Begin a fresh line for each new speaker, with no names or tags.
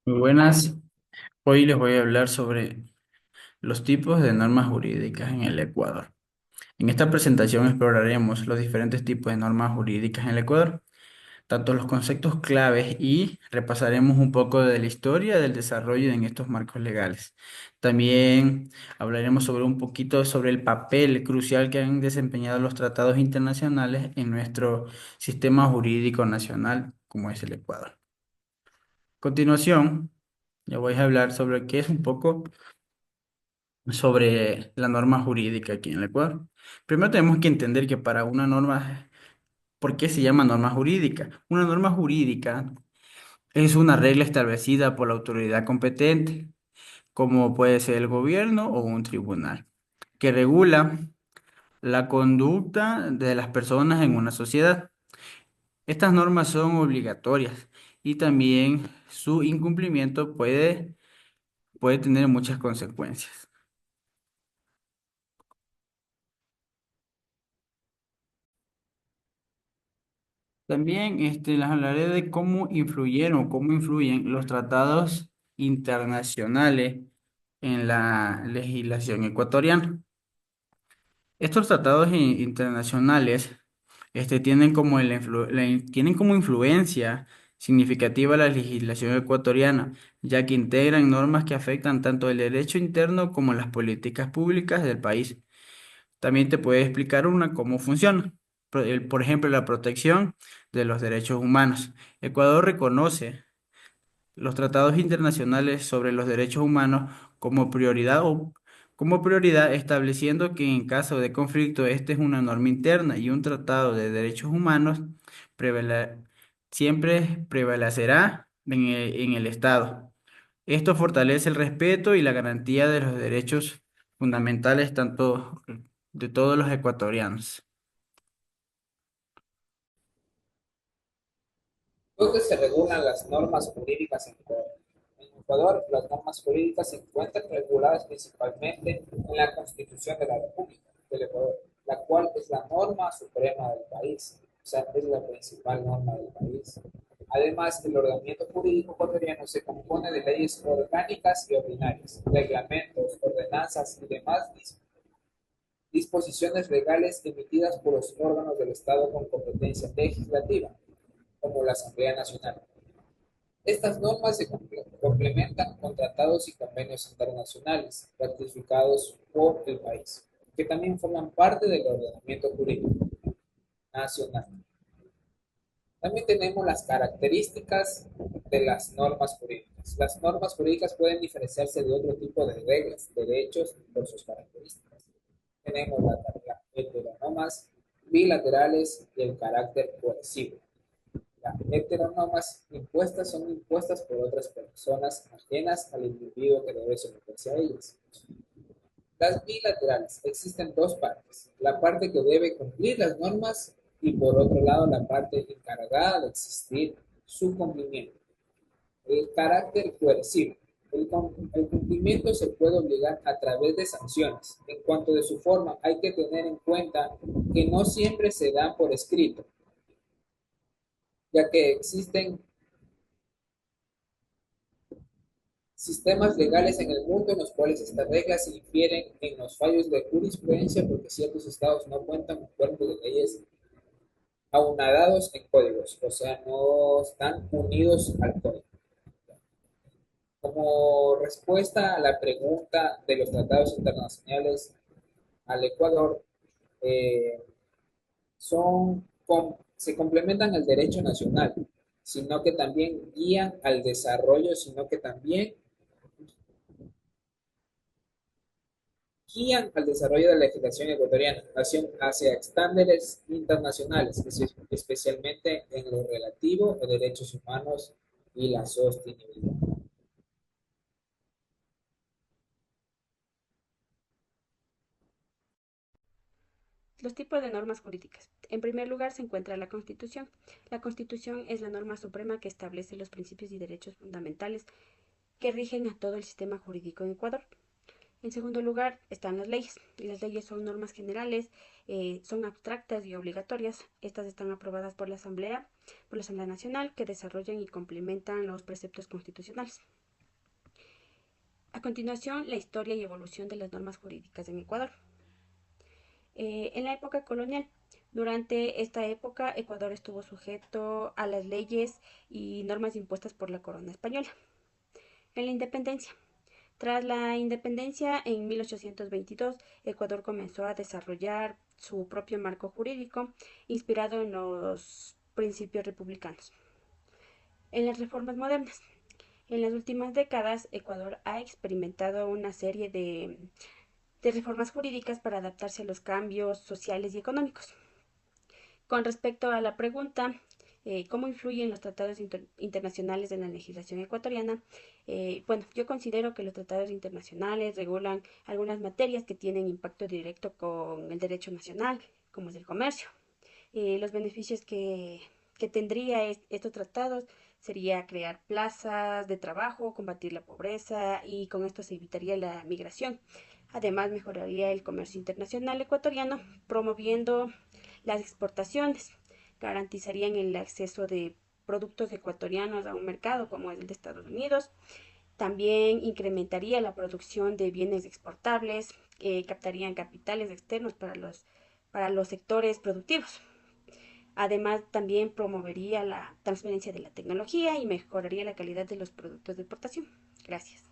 Muy buenas. Hoy les voy a hablar sobre los tipos de normas jurídicas en el Ecuador. En esta presentación exploraremos los diferentes tipos de normas jurídicas en el Ecuador, tanto los conceptos claves y repasaremos un poco de la historia del desarrollo en estos marcos legales. También hablaremos sobre un poquito sobre el papel crucial que han desempeñado los tratados internacionales en nuestro sistema jurídico nacional, como es el Ecuador. A continuación, ya voy a hablar sobre qué es un poco sobre la norma jurídica aquí en el Ecuador. Primero tenemos que entender que para una norma, ¿por qué se llama norma jurídica? Una norma jurídica es una regla establecida por la autoridad competente, como puede ser el gobierno o un tribunal, que regula la conducta de las personas en una sociedad. Estas normas son obligatorias y también su incumplimiento puede tener muchas consecuencias. También les hablaré de cómo influyeron, cómo influyen los tratados internacionales en la legislación ecuatoriana. Estos tratados internacionales tienen como influencia significativa la legislación ecuatoriana, ya que integran normas que afectan tanto el derecho interno como las políticas públicas del país. También te puede explicar una cómo funciona. Por ejemplo, la protección de los derechos humanos. Ecuador reconoce los tratados internacionales sobre los derechos humanos como prioridad o como prioridad, estableciendo que en caso de conflicto, este es una norma interna y un tratado de derechos humanos prevale- siempre prevalecerá en el Estado. Esto fortalece el respeto y la garantía de los derechos fundamentales tanto de todos los ecuatorianos.
¿Dónde se regulan las normas jurídicas en Ecuador? En Ecuador, las normas jurídicas se encuentran reguladas principalmente en la Constitución de la República del Ecuador, la cual es la norma suprema del país, o sea, es la principal norma del país. Además, el ordenamiento jurídico ecuatoriano se compone de leyes orgánicas y ordinarias, reglamentos, ordenanzas y demás disposiciones legales emitidas por los órganos del Estado con competencia legislativa, como la Asamblea Nacional. Estas normas se complementan con tratados y convenios internacionales ratificados por el país, que también forman parte del ordenamiento jurídico nacional. También tenemos las características de las normas jurídicas. Las normas jurídicas pueden diferenciarse de otro tipo de reglas, derechos por sus características. Tenemos las heteronormas, bilaterales y el carácter coercivo. Las heteronormas impuestas son impuestas por otras personas ajenas al individuo que debe someterse a ellas. Las bilaterales existen dos partes, la parte que debe cumplir las normas y por otro lado la parte encargada de existir su cumplimiento. El carácter coercivo. El cumplimiento se puede obligar a través de sanciones. En cuanto de su forma, hay que tener en cuenta que no siempre se da por escrito, ya que existen sistemas legales en el mundo en los cuales estas reglas se infieren en los fallos de jurisprudencia porque ciertos estados no cuentan con cuerpos de leyes aunadados en códigos, o sea, no están unidos al código. Como respuesta a la pregunta de los tratados internacionales al Ecuador, eh, se complementan el derecho nacional, sino que también guían al desarrollo, sino que también guían al desarrollo de la legislación ecuatoriana hacia estándares internacionales, especialmente en lo relativo a derechos humanos y la sostenibilidad.
Los tipos de normas jurídicas. En primer lugar se encuentra la Constitución. La Constitución es la norma suprema que establece los principios y derechos fundamentales que rigen a todo el sistema jurídico en Ecuador. En segundo lugar están las leyes. Y las leyes son normas generales, son abstractas y obligatorias. Estas están aprobadas por la Asamblea Nacional, que desarrollan y complementan los preceptos constitucionales. A continuación, la historia y evolución de las normas jurídicas en Ecuador. En la época colonial, durante esta época, Ecuador estuvo sujeto a las leyes y normas impuestas por la corona española. En la independencia. Tras la independencia, en 1822, Ecuador comenzó a desarrollar su propio marco jurídico, inspirado en los principios republicanos. En las reformas modernas. En las últimas décadas, Ecuador ha experimentado una serie de reformas jurídicas para adaptarse a los cambios sociales y económicos. Con respecto a la pregunta, ¿cómo influyen los tratados internacionales en la legislación ecuatoriana? Bueno, yo considero que los tratados internacionales regulan algunas materias que tienen impacto directo con el derecho nacional, como es el comercio. Los beneficios que tendría estos tratados sería crear plazas de trabajo, combatir la pobreza y con esto se evitaría la migración. Además, mejoraría el comercio internacional ecuatoriano, promoviendo las exportaciones, garantizarían el acceso de productos ecuatorianos a un mercado como es el de Estados Unidos. También incrementaría la producción de bienes exportables, captarían capitales externos para los sectores productivos. Además, también promovería la transferencia de la tecnología y mejoraría la calidad de los productos de exportación. Gracias.